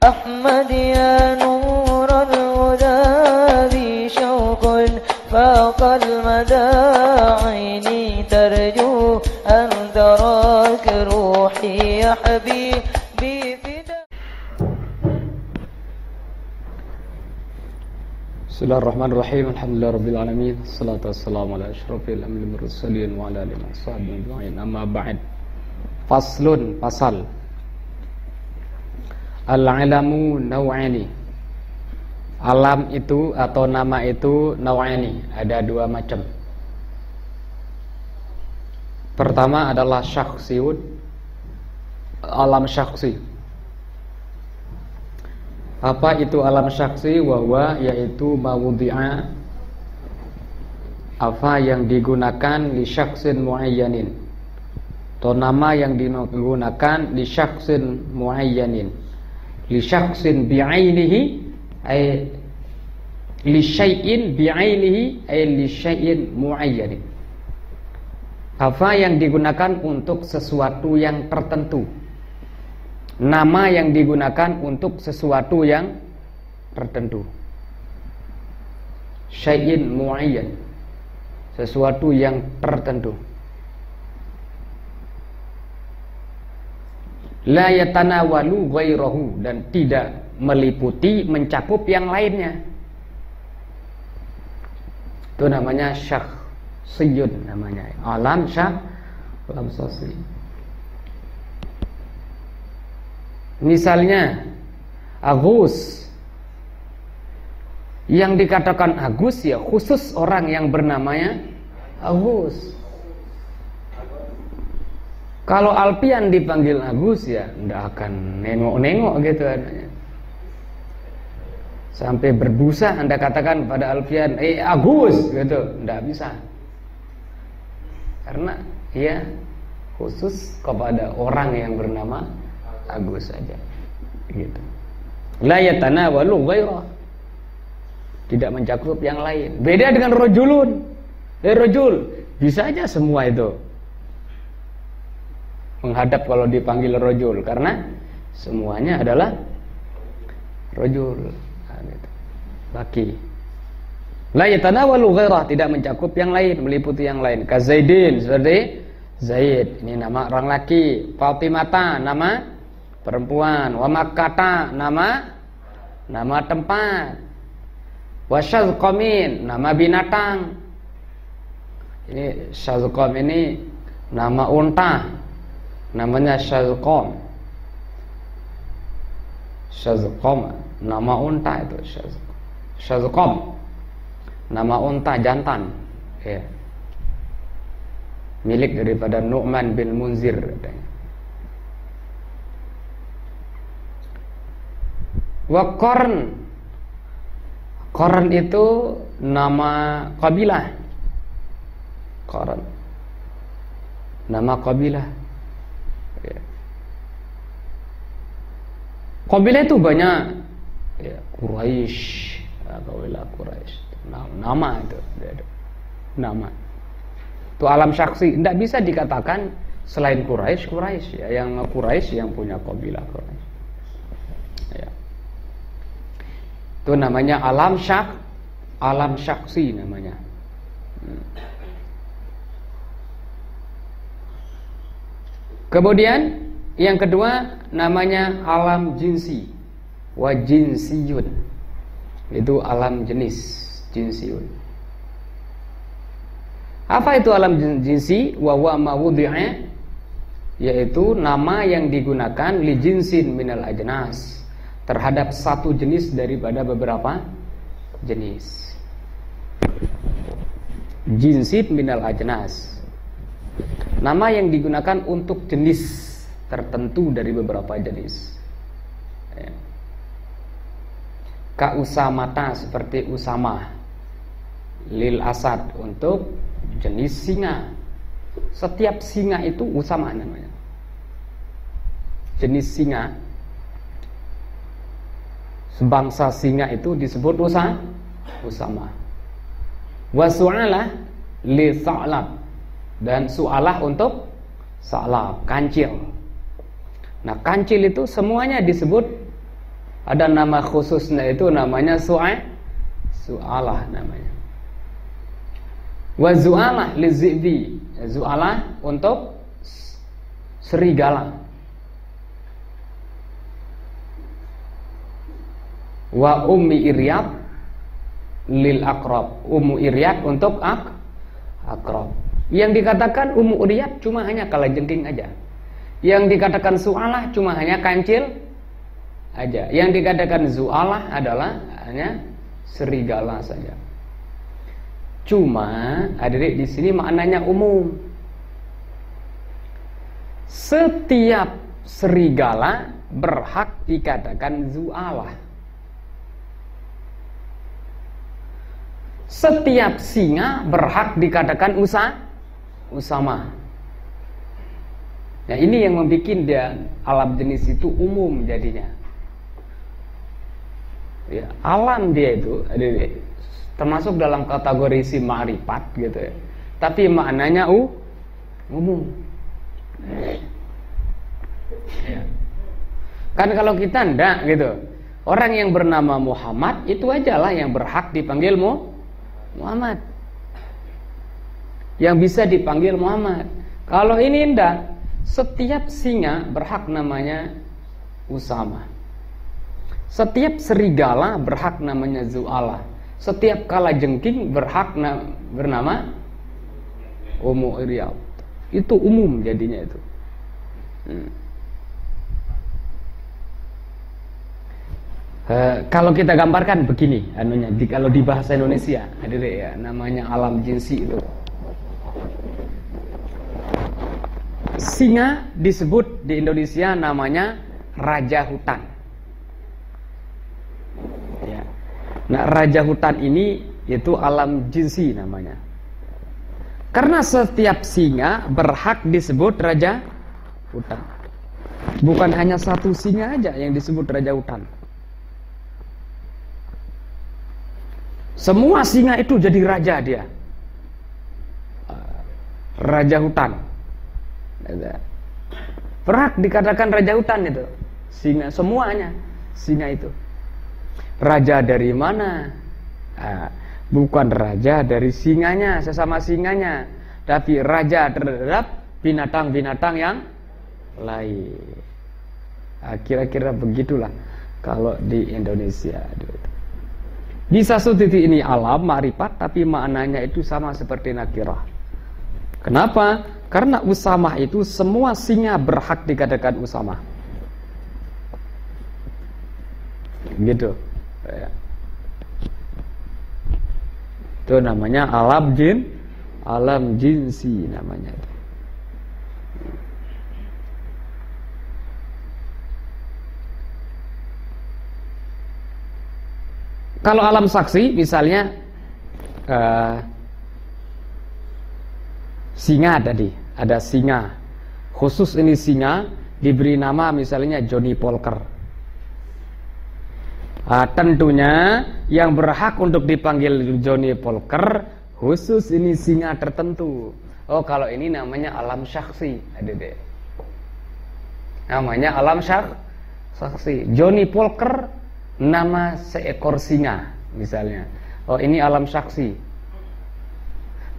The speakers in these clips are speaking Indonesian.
أحمد يا نور الهدى ذي شوق فاق المدى عيني ترجو أن تراك روحي يا حبيبي فدا. بسم الله الرحمن الرحيم. الحمد لله رب العالمين. الصلاة والسلام على أشرف الأنبياء والمرسلين وعلى آله وصحبه أجمعين. أما بعد. Faslun, pasal. Al-ilamu naw'ani. Alam itu atau nama itu naw'ani, ada dua macam. Pertama adalah syakhsiyun, alam syakhsi. Apa itu alam syakhsi? Wahwa yaitu mawudi'a, apa yang digunakan li syakhsin muayyanin, atau nama yang digunakan li syakhsin muayyanin, li syakhsin bi'ainihi ay li syai'in bi'ainihi ay li syai'in muayyanin. Apa yang digunakan untuk sesuatu yang tertentu, nama yang digunakan untuk sesuatu yang tertentu. Syai'in muayyan, sesuatu yang tertentu. La yatanawalu ghairahu, dan tidak meliputi, mencakup yang lainnya. Itu namanya syakhsiyun, namanya alam syakhsi. Misalnya Agus, yang dikatakan Agus ya khusus orang yang bernamanya Agus. Kalau Alpian dipanggil Agus ya ndak akan nengok-nengok gitu anaknya. Sampai berbusa Anda katakan pada Alpian, Agus gitu, ndak bisa. Karena ia khusus kepada orang yang bernama Agus saja. Gitu. La yatanawalu ghairah, tidak mencakup yang lain. Beda dengan rajulun. Rajul bisa aja semua itu menghadap kalau dipanggil rajul, karena semuanya adalah rajul. Gitu. Laki. La yatanawalu ghairah, tidak mencakup yang lain, meliputi yang lain. Ka Zaidin, seperti Zaid, ini nama orang laki. Fatimata, nama perempuan. Wa Makkata, nama tempat. Wa Syazqamin, nama binatang. Ini Syazqam ini nama unta, namanya Syazqam. Syazqam nama unta itu Syazqam, nama unta jantan ya. Milik daripada Nu'man bin Munzir katanya. Wa Qarn, Qarn itu nama kabilah. Qarn nama kabilah ya. Kabilah itu banyak ya, Quraisy, kabilah Quraisy. Nama itu nama. Itu alam syakhsi, tidak bisa dikatakan selain Quraisy ya, yang Quraisy yang punya kabilah Quraisy. Ya. Itu namanya alam syakhsi namanya. Kemudian yang kedua namanya alam jinsi, wa jinsiyun, itu alam jenis, jinsiyun. Apa itu alam jinsi? Wa huwa ma wudi'a, yaitu nama yang digunakan li jinsin minal ajnas, terhadap satu jenis daripada beberapa jenis. Jinsin minal ajnas, nama yang digunakan untuk jenis tertentu dari beberapa jenis ya. Ka usamata, seperti Usamah. Lil asad, untuk jenis singa. Setiap singa itu Usamah namanya. Jenis singa, sebangsa singa itu disebut Usamah. Wa su'alah li sa'lab, dan su'alah untuk sa'lab, kancil. Nah, kancil itu semuanya disebut Ada nama khususnya itu namanya su'alah namanya. Wa zu'alah lizibi. Zu'alah untuk serigala. Wa ummi iryat lil akrab. Ummu iryat untuk akrab. Yang dikatakan ummu iryat cuma hanya kalajengking aja. Yang dikatakan su'alah cuma hanya kancil aja. Yang dikatakan zu'alah adalah hanya serigala saja. Cuma adik di sini maknanya umum. Setiap serigala berhak dikatakan zu'alah. Setiap singa berhak dikatakan usama. Nah, ini yang membuat dia alam jenis itu umum jadinya. Ya, alam dia itu termasuk dalam kategori si ma'rifat gitu ya. Tapi maknanya umum. Ya. Kan kalau kita ndak gitu. Orang yang bernama Muhammad itu ajalah yang berhak dipanggil Muhammad. Yang bisa dipanggil Muhammad. Kalau ini ndak, setiap singa berhak namanya Usama. Setiap serigala berhak namanya Zu'alah. Setiap kalajengking berhak bernama Ummu Iryat. Itu umum jadinya itu. Kalau kita gambarkan begini anunya, kalau di bahasa Indonesia ada ya namanya alam jinsi itu. Singa disebut di Indonesia namanya raja hutan. Ya. Nah, raja hutan ini itu alam jinsi namanya. Karena setiap singa berhak disebut raja hutan. Bukan hanya satu singa aja yang disebut raja hutan. Semua singa itu jadi raja dia. Raja hutan. Berhak dikatakan raja hutan itu. Singa semuanya singa itu. Raja dari mana? Bukan raja dari singanya, sesama singanya, tapi raja terhadap binatang-binatang yang lain. Kira-kira begitulah kalau di Indonesia. Di satu titik ini alam ma'rifat, tapi maknanya itu sama seperti nakirah. Kenapa? Karena usamah itu semua singa berhak dikatakan usamah. Gitu. Itu namanya alam jinsi namanya. Kalau alam saksi misalnya singa tadi, ada singa. Khusus ini singa diberi nama misalnya Johnny Polker. Tentunya yang berhak untuk dipanggil Johnny Polker khusus ini singa tertentu. Oh, kalau ini namanya alam saksi, adik-adik. Namanya alam saksi. Johnny Polker nama seekor singa misalnya. Oh, ini alam saksi.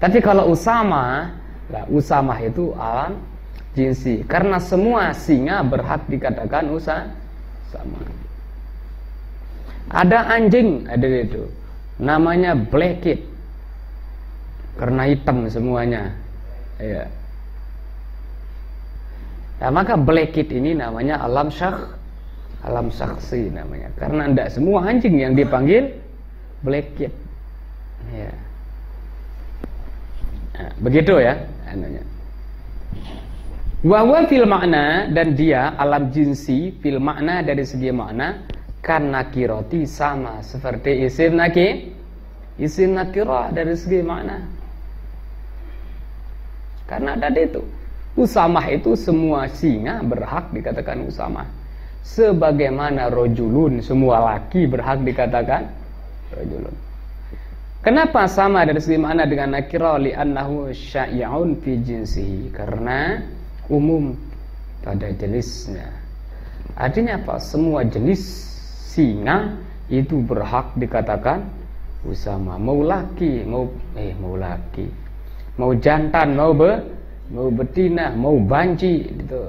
Tapi kalau Usama, Usamah itu alam jinsi. Karena semua singa berhak dikatakan Usama. Ada anjing, ada itu. Namanya Blackhead. Karena hitam semuanya. Ya. Nah, maka Blackhead ini namanya alam saksi namanya. Karena tidak semua anjing yang dipanggil Blackhead. Ya. Nah, begitu ya anunya. Wa fil makna, dan dia alam jinsi fil makna dari segi makna kan nakiroti sama seperti isim nakirah dari segi makna. Karena tadi itu usamah itu semua singa berhak dikatakan usamah. Sebagaimana rojulun, semua laki berhak dikatakan rojulun. Kenapa sama dari segi makna dengan nakirah? Li'annahu sya'i'un fi jinsihi, karena umum pada jenisnya. Artinya apa? Semua jenis singa itu berhak dikatakan Usama. Mau laki, mau laki, mau jantan, mau betina, mau banci itu.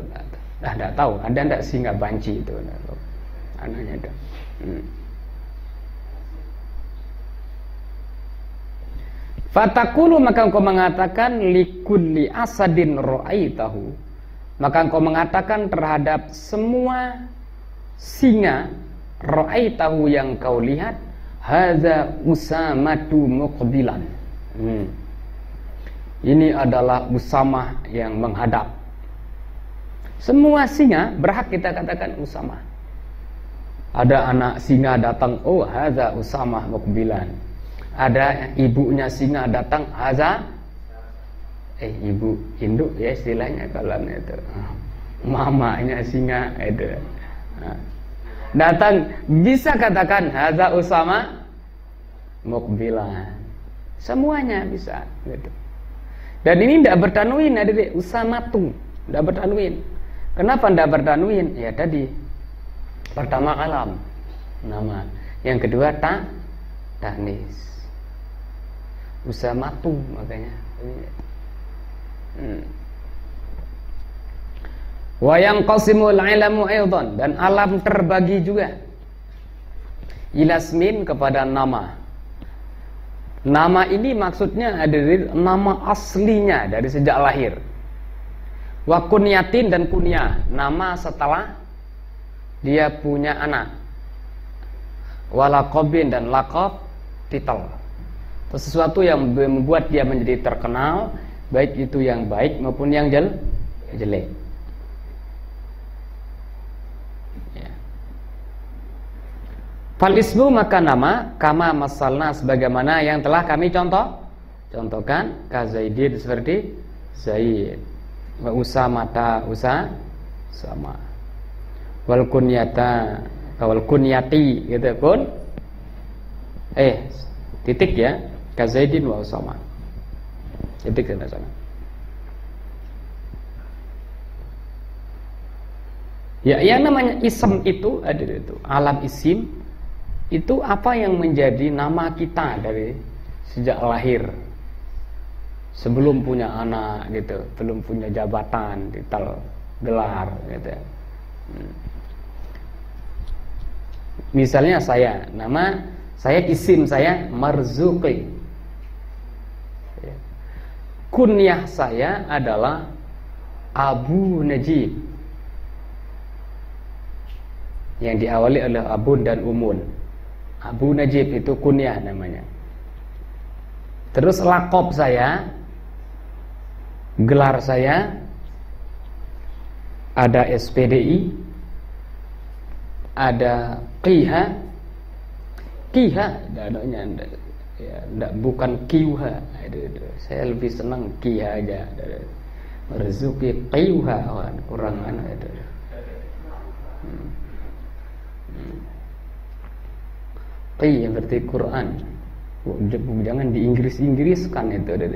Tidak tahu. Ada tidak singa banci itu? Anaknya itu. Fatakulu, maka engkau mengatakan likulli asadin ra'aitahu, maka engkau mengatakan terhadap semua singa ra'aitahu yang kau lihat, hadza Usamatu muqbilan. Ini adalah Usamah yang menghadap. Semua singa berhak kita katakan Usamah. Ada anak singa datang, oh hadza Usamah muqbilan. Ada ibunya singa datang, hadza ibu induk ya istilahnya kalau itu. Mamanya singa itu. Datang bisa katakan hadza Usamah muqbilan. Semuanya bisa gitu. Dan ini tidak bertanwin, adik-adik. Usamatu tidak bertanwin. Kenapa tidak bertanwin? Ya tadi, pertama alam nama, yang kedua tanis. Usamatu makanya. Wa yanqasimul ilamu aidan, dan alam terbagi juga ilasmin kepada nama. Nama ini maksudnya adalah nama aslinya dari sejak lahir. Wa kunyatin, dan kunyah, nama setelah dia punya anak. Wa laqabin, dan laqab titel. Sesuatu yang membuat dia menjadi terkenal, baik itu yang baik maupun yang jelek. Fal ismu, maka nama, kama masalna, sebagaimana yang telah kami contohkan, ka Zaidin, seperti Zaid, wa Usamata, Usama, wal kunyata, wal kunyati gitu pun titik ya, ka Zaidin wa Usama, titik sana sana. Ya, yang namanya ism itu ada itu, alam isim itu apa yang menjadi nama kita dari sejak lahir, sebelum punya anak gitu, belum punya jabatan, titel, gelar gitu. Misalnya nama saya isim saya Marzuqi, kunyah saya adalah Abu Najib, yang diawali oleh Abun dan Umun. Abu Najib itu kunyah namanya. Terus lakob saya, gelar saya, ada SPDI, ada Qiha, ya, bukan Qiha. Saya lebih senang Qiha aja. Marzuqi Qiha, kurang itu. Yang berarti Quran. Jangan di Inggris-Inggriskan itu deh.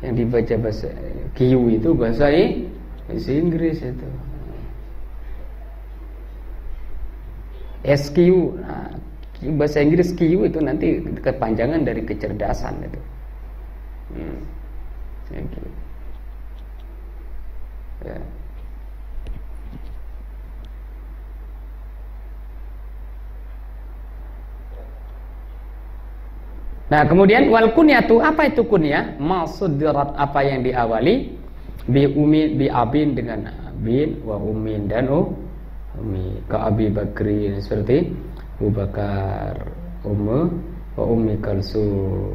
Yang dibaca bahasa Q itu bahasa Inggris itu. SQ, nah, bahasa Inggris Q itu nanti kepanjangan dari kecerdasan itu. Ya. Nah, kemudian wal kunyatu, apa itu kunyah? Masudirat, apa yang diawali bi umi, bi abin, dengan abin, wa umin, dan umi, ka Abi Bakri, seperti Abu Bakar, wa ummi Kalsum,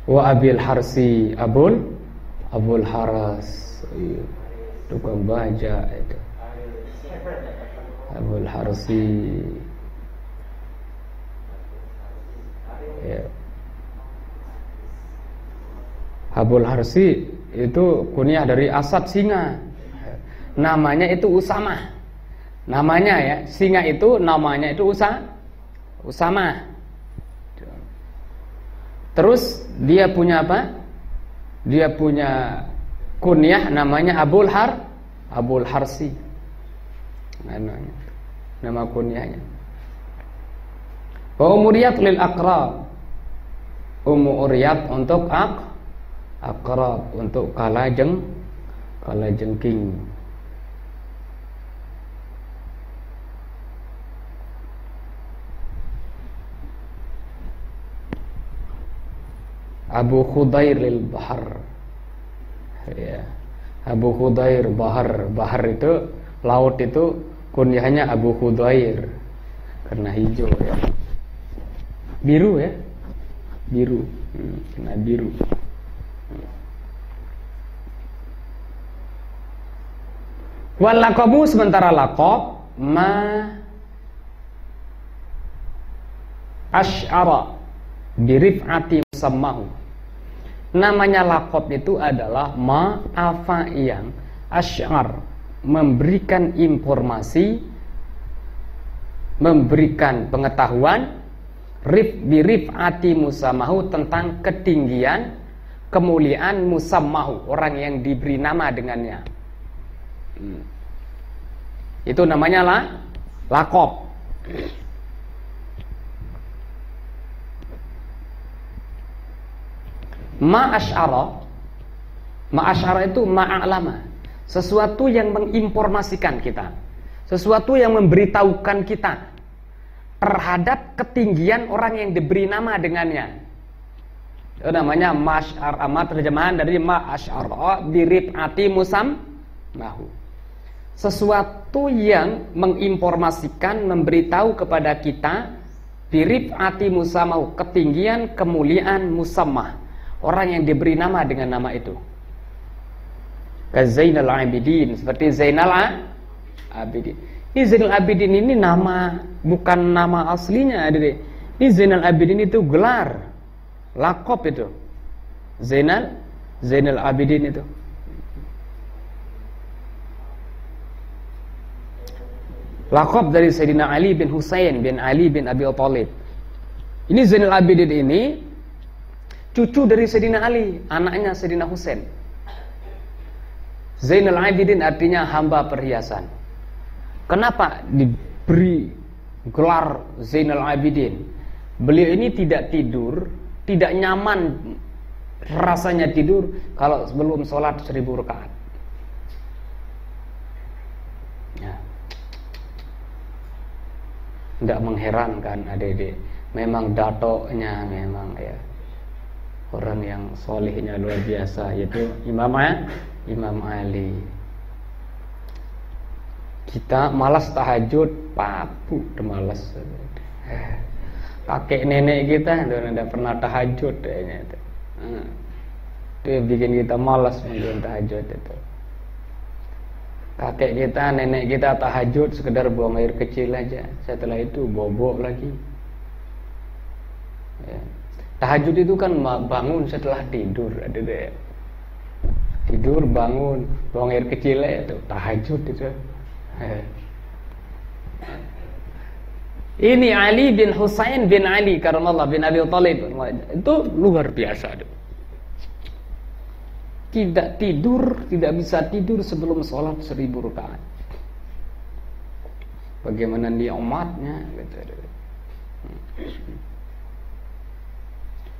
wa Abil Harsi, Abul Haras, tukang baja itu, Abul Harsi, ya. Abul Harsi itu kunyah dari Asad, singa. Namanya itu Usamah. Namanya ya, singa itu namanya itu Usamah. Terus dia punya apa? Dia punya kunyah namanya Abul Harsi. Nama kunyahnya. Wa umuriyat lil aqrab. Umuriyat untuk aqrab, untuk kalajengking. Abu Khudair lil bahar. Ya. Abu Khudair bahar itu laut, itu kunyahnya Abu Khudair karena hijau ya. Biru ya. Biru. Kena biru. Wal laqabu, sementara laqab ma asy'ara birif'ati musammahu. Namanya laqab itu adalah ma apa yang asy'ar, memberikan informasi, memberikan pengetahuan, birif'ati musammahu, tentang ketinggian, kemuliaan musammahu, orang yang diberi nama dengannya. Itu namanya laqab. Ma'asyara itu ma'alama, sesuatu yang menginformasikan kita, sesuatu yang memberitahukan kita terhadap ketinggian orang yang diberi nama dengannya. Itu namanya ma'asyar. Terjemahan dari ma'asyara birif'ati musammahu, sesuatu yang menginformasikan, memberitahu kepada kita birif'ati musammahu, ketinggian, kemuliaan musammah, orang yang diberi nama dengan nama itu. Zainal Abidin, seperti Zainal Abidin. Ini Zainal Abidin ini nama, bukan nama aslinya. Ini Zainal Abidin itu gelar, laqab itu. Zainal Abidin itu. Laqab dari Sayyidina Ali bin Husain bin Ali bin Abi Thalib. Ini Zainal Abidin ini cucu dari Sayyidina Ali, anaknya Sayyidina Husain. Zainal Abidin artinya hamba perhiasan. Kenapa diberi gelar Zainal Abidin? Beliau ini tidak tidur, tidak nyaman rasanya tidur kalau sebelum sholat 1000 rakaat. Ya. Tidak mengherankan adik-adik. Memang datoknya memang ya orang yang solehnya luar biasa, yaitu Imam Ali. Kita malas tahajud, papu udah malas. Kakek nenek kita udah pernah tahajud kayaknya itu. Itu yang bikin kita malas mengerjakan tahajud itu. Kakek kita, nenek kita tahajud sekedar buang air kecil aja, setelah itu bobok lagi. Ya. Tahajud itu kan bangun setelah tidur, ada deh. Tidur, bangun, buang air kecil itu tahajud itu. Ini Ali bin Husain bin Ali karramallahu bin Abi Thalib, itu luar biasa tuh. Tidak bisa tidur sebelum sholat 1000 rakaat. Bagaimana nikmatnya gitu.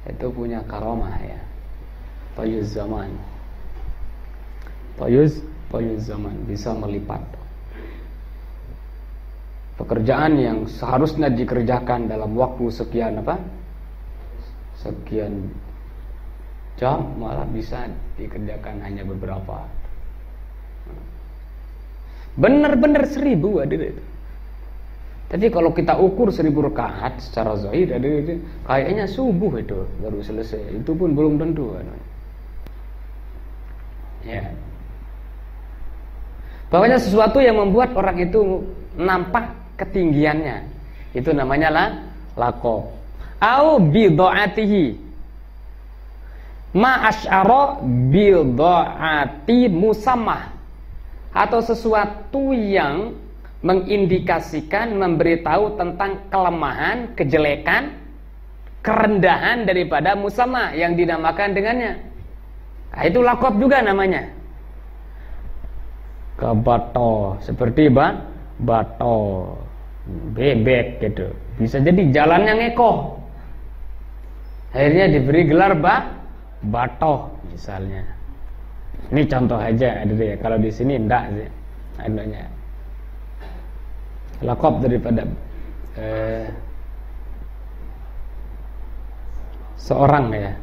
Itu punya karamah ya. Toyuz zaman. Toyuz zaman bisa melipat. Pekerjaan yang seharusnya dikerjakan dalam waktu sekian jam malah bisa dikerjakan hanya beberapa. Benar-benar 1000 ada itu. Tapi kalau kita ukur 1000 rakaat secara zahir ada itu, kayaknya subuh itu baru selesai. Itu pun belum tentu kan. Ya. Pokoknya sesuatu yang membuat orang itu nampak ketinggiannya, itu namanya laqab. Au bidhaatihi ma asy'ara bidhaati musammah, atau sesuatu yang mengindikasikan, memberitahu tentang kelemahan, kejelekan, kerendahan daripada musammah yang dinamakan dengannya. Nah, itu lakop juga namanya. Kebato, seperti bato, bebek gitu. Bisa jadi jalannya ngekoh. Akhirnya diberi gelar batoh misalnya. Ini contoh aja, ya. Kalau di sini enggak sih. Adanya lakop daripada seorang ya.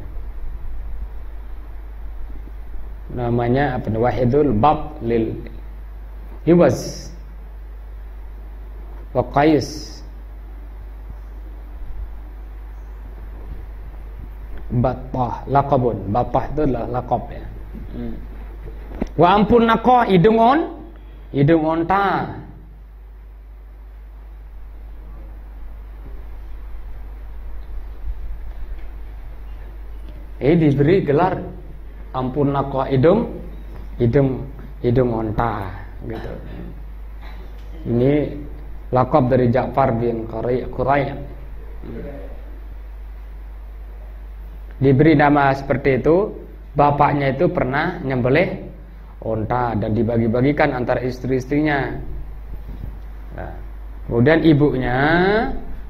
Namanya apa? Wahidul bab lil iwas wa qais. Batah, lakabun. Batah itu adalah lakab ya. Wa ampun nakoh, hidung onta. Diberi gelar ampun nakoh, hidung onta gitu. Ini lakab dari Ja'far bin Quraish. Diberi nama seperti itu, bapaknya itu pernah nyembelih onta dan dibagi-bagikan antara istri-istrinya. Nah, kemudian ibunya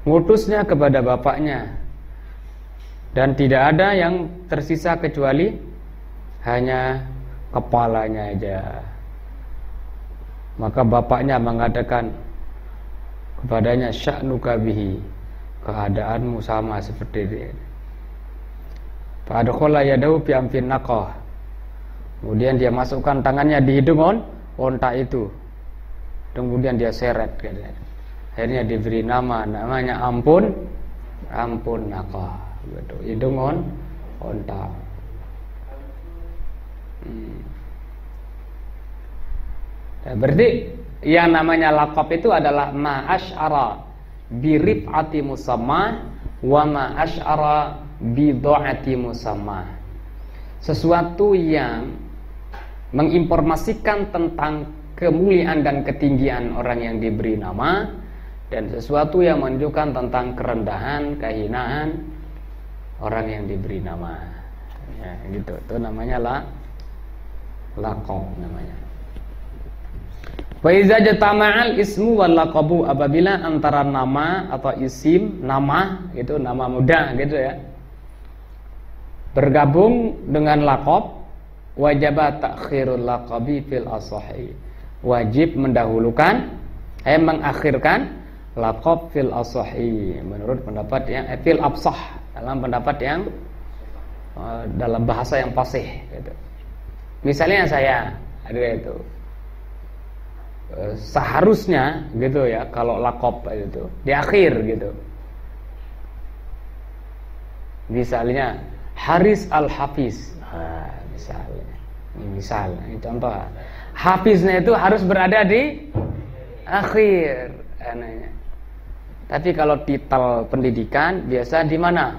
ngutusnya kepada bapaknya, dan tidak ada yang tersisa kecuali hanya kepalanya aja. Maka bapaknya mengatakan kepadanya, sya'nuka bihi, keadaanmu sama seperti dia. Fa'adkhala yadahu fi amfin naqah. Kemudian dia masukkan tangannya di hidung onta itu. Kemudian dia seret gitu. Akhirnya diberi namanya ampun naqah gitu. Hidung onta. Berarti yang namanya lakop itu adalah ma asy'ara bi rif'ati musamma wa ma asy'ara bido'ati musamma. Sesuatu yang menginformasikan tentang kemuliaan dan ketinggian orang yang diberi nama, dan sesuatu yang menunjukkan tentang kerendahan, kehinaan orang yang diberi nama. Ya, gitu. Itu namanya laqab namanya. Wa iza jatama'al ismu wal laqabu, apabila antara nama atau isim, nama itu nama muda gitu ya, bergabung dengan laqab, wajib ta'khirul laqabi fil asahi, wajib mendahulukan mengakhirkan laqab fil asahi, menurut pendapat yang fil absah, dalam pendapat yang dalam bahasa yang fasih gitu. Misalnya saya ada itu seharusnya gitu ya, kalau laqab itu di akhir gitu. Misalnya Haris al-Hafiz, misalnya, ini contoh. Hafiznya itu harus berada di akhir. Tapi kalau titel pendidikan biasa di mana?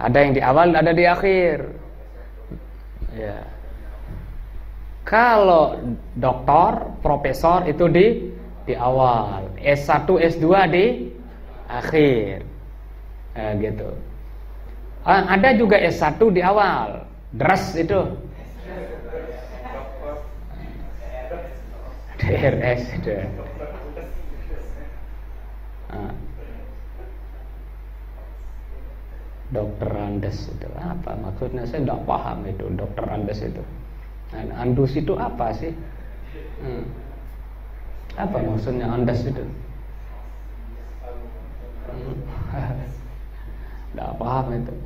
Ada yang di awal, ada di akhir. Ya. Kalau doktor, profesor itu di awal, S1, S2 di akhir. Gitu. Ada juga S1 di awal, DRS itu, DRS itu. Dokter Andes itu apa maksudnya? Saya tidak paham itu Dokter Andes itu. Andus itu apa sih? Apa maksudnya Andes itu? Tidak paham itu.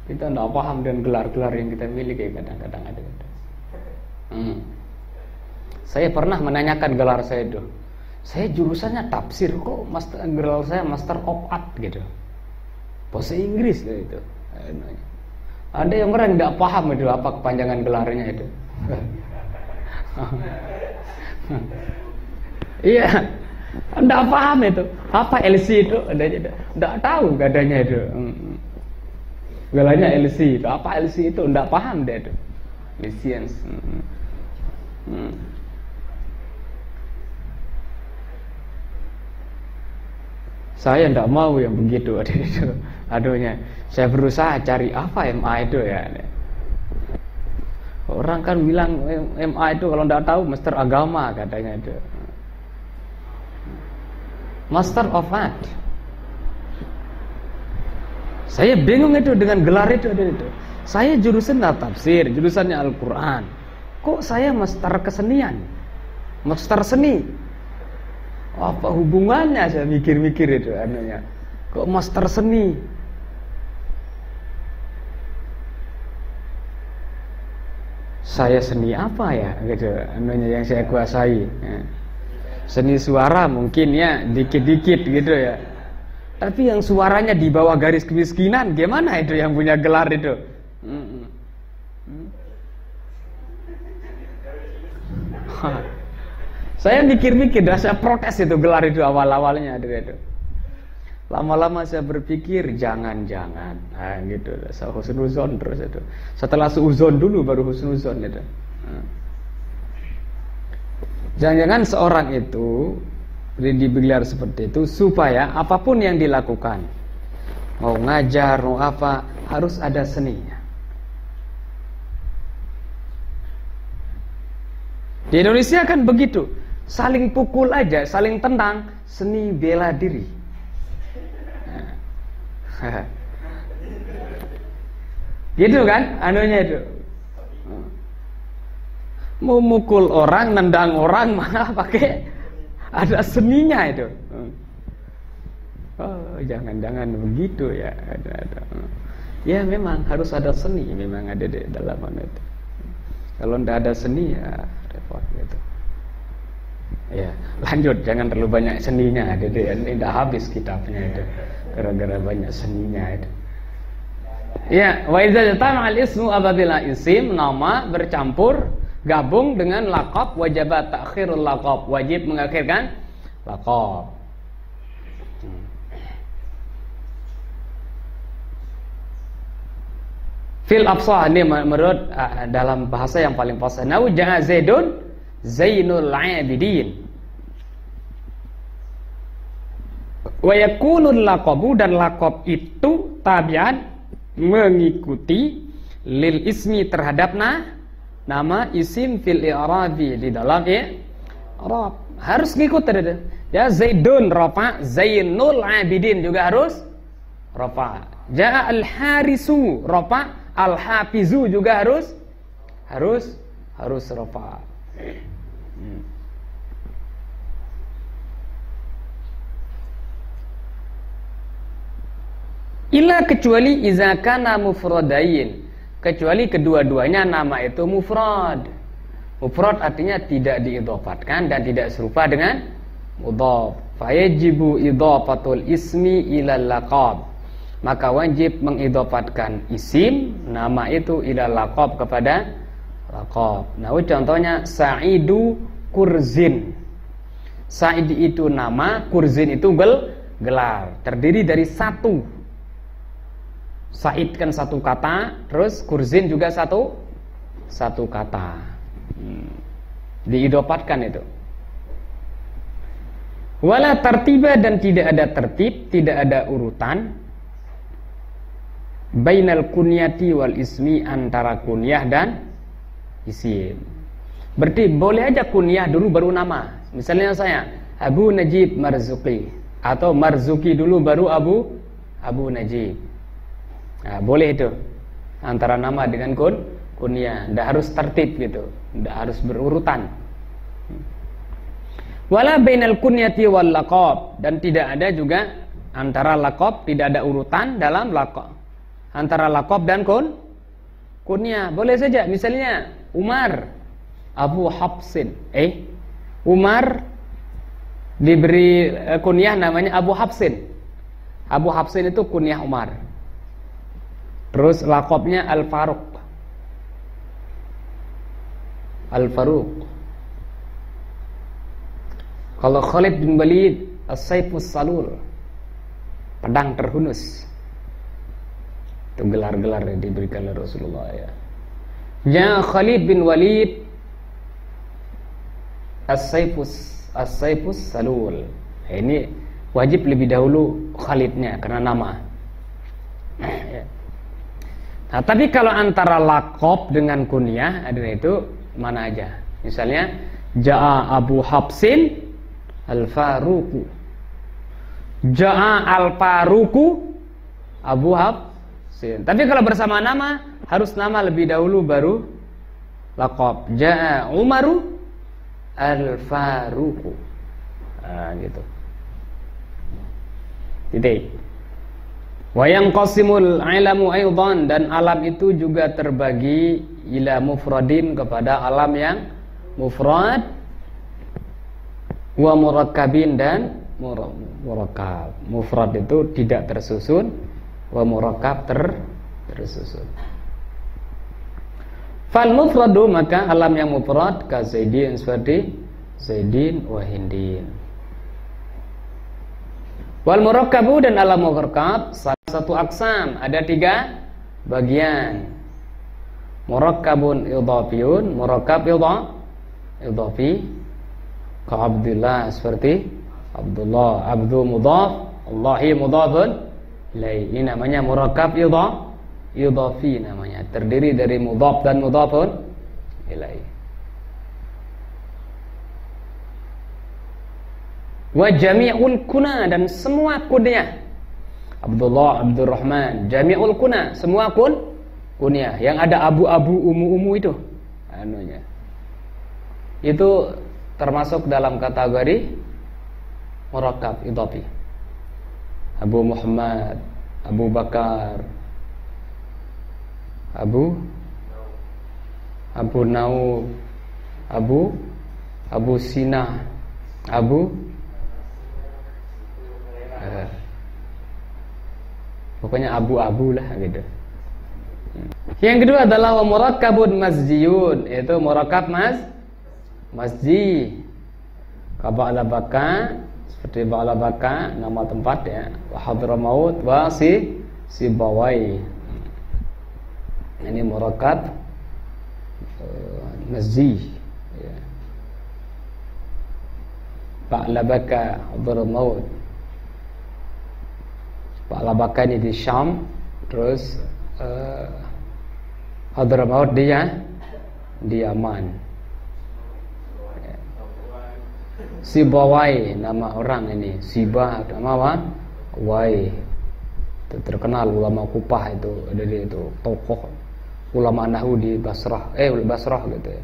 Kita tidak paham dengan gelar-gelar yang kita miliki kadang-kadang ada. Saya pernah menanyakan gelar saya itu. Saya jurusannya tafsir, kok gelar saya Master of Art gitu. Bahasa Inggris gitu. Ada yang orang tidak paham itu apa kepanjangan gelarnya itu. Iya, tidak paham itu. Apa LC itu? Tidak tahu katanya itu. Gelarnya LC itu. Apa LC itu? Tidak paham dia itu. License. Saya tidak mau yang begitu. Aduhnya, saya berusaha cari apa MA itu ya. Orang kan bilang MA itu kalau tidak tahu master agama katanya itu. Master of what? Saya bingung itu dengan gelar itu. Saya jurusan tafsir, jurusannya Al-Quran. Kok saya master kesenian? Master seni? Apa hubungannya? Saya mikir-mikir itu anunya. Kok master seni? Saya seni apa ya? Gitu, anunya yang saya kuasai. Seni suara mungkin ya, dikit-dikit gitu ya. Tapi yang suaranya di bawah garis kemiskinan, gimana itu yang punya gelar itu? Saya mikir-mikir, saya protes itu gelar itu awal-awalnya itu. Lama-lama saya berpikir jangan-jangan, gitu. Saya husnuzon terus itu. Setelah seuzon dulu baru husnuzon itu. Jangan-jangan seorang itu digelar seperti itu supaya apapun yang dilakukan, mau ngajar, mau apa, harus ada seninya. Di Indonesia kan begitu, saling pukul aja, saling tendang, seni bela diri. Gitu kan, anunya itu. Mau mukul orang, nendang orang, malah pakai ada seninya itu. Oh, jangan-jangan begitu ya. Ada. Ya memang harus ada seni, memang ada di dalam itu. Kalau tidak ada seni ya repot gitu. Ya, lanjut, jangan terlalu banyak seninya. Ini tidak habis kitabnya itu. Gara-gara banyak seninya itu. Ya, wa idza jatama al-ismu apabila isim nama bercampur gabung dengan laqab wajibat ta'khirul laqab, wajib mengakhirkan laqab. Fil afsah ini menurut dalam bahasa yang paling fasih. Nau ja'a Zaidun Zainul Abidin. Wa yakunul laqabu, dan laqab itu tabi'an mengikuti lil ismi terhadap nama isim fil i'rabi, di dalam i'rab harus ngikut ada. Ya, Zaidun rafa, Zainul Abidin juga harus rafa. Ja'a al-harisu rafa, al-hafizu juga harus rafa. Illa kecuali iza kana mufradain, kecuali kedua-duanya nama itu mufrad. Mufrad artinya tidak diidhafatkan dan tidak serupa dengan mudhaf. Fayajibu idhafatul ismi ilal laqab, maka wajib mengidhafatkan isim nama itu ilal laqab, kepada laqab. Nah, contohnya Sa'idu Kurzin. Sa'id itu nama, Kurzin itu gelar, terdiri dari satu. Sa'id kan satu kata, terus Kurzin juga satu kata. Diidopatkan itu. Wala tartiba, dan tidak ada tertib, tidak ada urutan. Bainal kunyati wal ismi, antara kunyah dan isim. Berarti boleh aja kunyah dulu baru nama. Misalnya saya Abu Najib Marzuki, atau Marzuki dulu baru Abu Najib. Nah, boleh itu antara nama dengan kunyah, tidak harus tertib gitu, tidak harus berurutan. Wala bainal kunyati wal laqab, dan tidak ada juga antara laqab, tidak ada urutan dalam laqab antara laqab dan kunyah. Boleh saja, misalnya Umar Abu Hafsin, Umar diberi kunyah namanya Abu Hafsin. Abu Hafsin itu kunyah Umar. Terus laqabnya Al-Faruq. Al-Faruq. Kalau Khalid bin Walid, As-Saifus Salul, pedang terhunus. Itu gelar-gelar yang diberikan oleh Rasulullah ya. Ya Khalid bin Walid As-Saifus Salul. Ini wajib lebih dahulu Khalidnya karena nama. Nah, tapi kalau antara laqab dengan kunyah ada itu mana aja. Misalnya Ja'a Abu Habsin Al-Faruqu. Ja'a Al-Faruqu Abu Habsin. Tapi kalau bersama nama harus nama lebih dahulu baru laqab. Ja'a Umaru Al-Faruqu. Nah, gitu. Titik. Wa yanqasimul ilamu aidan, dan alam itu juga terbagi ila mufradin, kepada alam yang mufrad, wa murakkabin, dan murakkab. Mufrad itu tidak tersusun, wa murakkab tersusun. Fal mufradu, maka alam yang mufrad ka Zaidin, seperti Zaidin wa Hindin. Wal murakkabu, dan alam murakkab salah satu aksam, ada 3 bagian. Murakkabun idhafiyun, murakkab idhafi, ka Abdullah, seperti Abdullah, abdu mudhaf, Allahi mudhafun ilaih. Ini namanya murakkab idhafi namanya, terdiri dari mudhaf dan mudhafun ilaih. Wa jami'ul kuna, dan semua kunyah. Abdullah, Abdurrahman, jami'ul kuna, semua kunyah yang ada abu-abu, umu-umu itu anunya. Itu termasuk dalam kategori murakkab idhafi. Abu Muhammad, Abu Bakar, Abu Nauf, Abu Sina, pokoknya abu-abu lah gitu. Yang kedua adalah murakkabun masjiyun, itu murakkab masji. Ka Ba'labaka, seperti Ba'labaka nama tempat ya, wa Hadramaut wa Sibawai. Ini murakkab masji ya. Ba'labaka, Hadramaut. Ba'labaka ini di Syam, terus Hadramaut dia di Yaman. Sibawai nama orang ini, Sibah nama apa? Wai. Itu terkenal ulama Kufah, itu ada di itu, tokoh ulama nahwu di Basrah, Basrah gitu ya.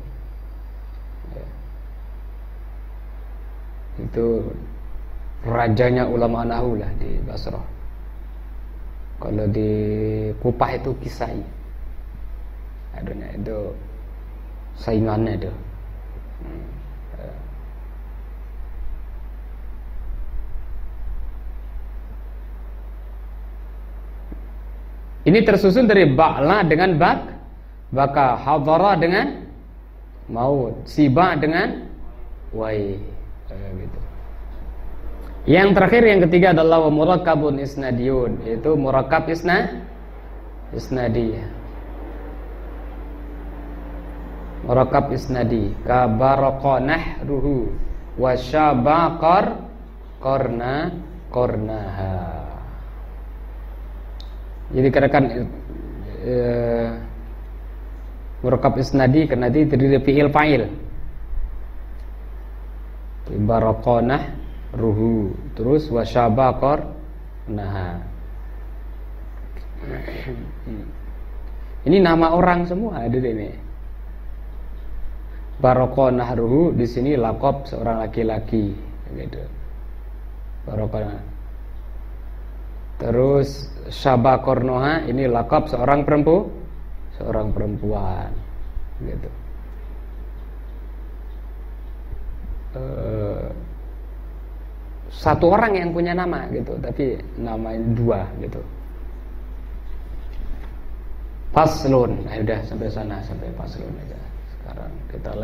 Itu rajanya ulama nahwu lah di Basrah. Kalau di Kufah itu Kisai. Adanya itu saingannya itu. Ini tersusun dari ba'la dengan baka, hadara dengan maut, siba dengan wai, gitu. Yang terakhir, yang ketiga adalah murakkabun isnadiyun, itu murakkab isnadi. Murakkab isnadi, ka baraqanahruhu wa syabaqar qarnaha. Jadi katakan murakkab isnadi karena dia terdiri dari fi'il fa'il. Baraqanah ruhu, terus wasyabaqar naha. Ini nama orang semua ada di ini. Baraqanah ruhu di sini laqab seorang laki-laki gitu. Baraqanah. Terus syabaqar naha ini laqab seorang perempuan gitu. Satu orang yang punya nama gitu, tapi nama dua gitu. Faslun. Nah, udah sampai sana, sampai faslun aja. Sekarang kita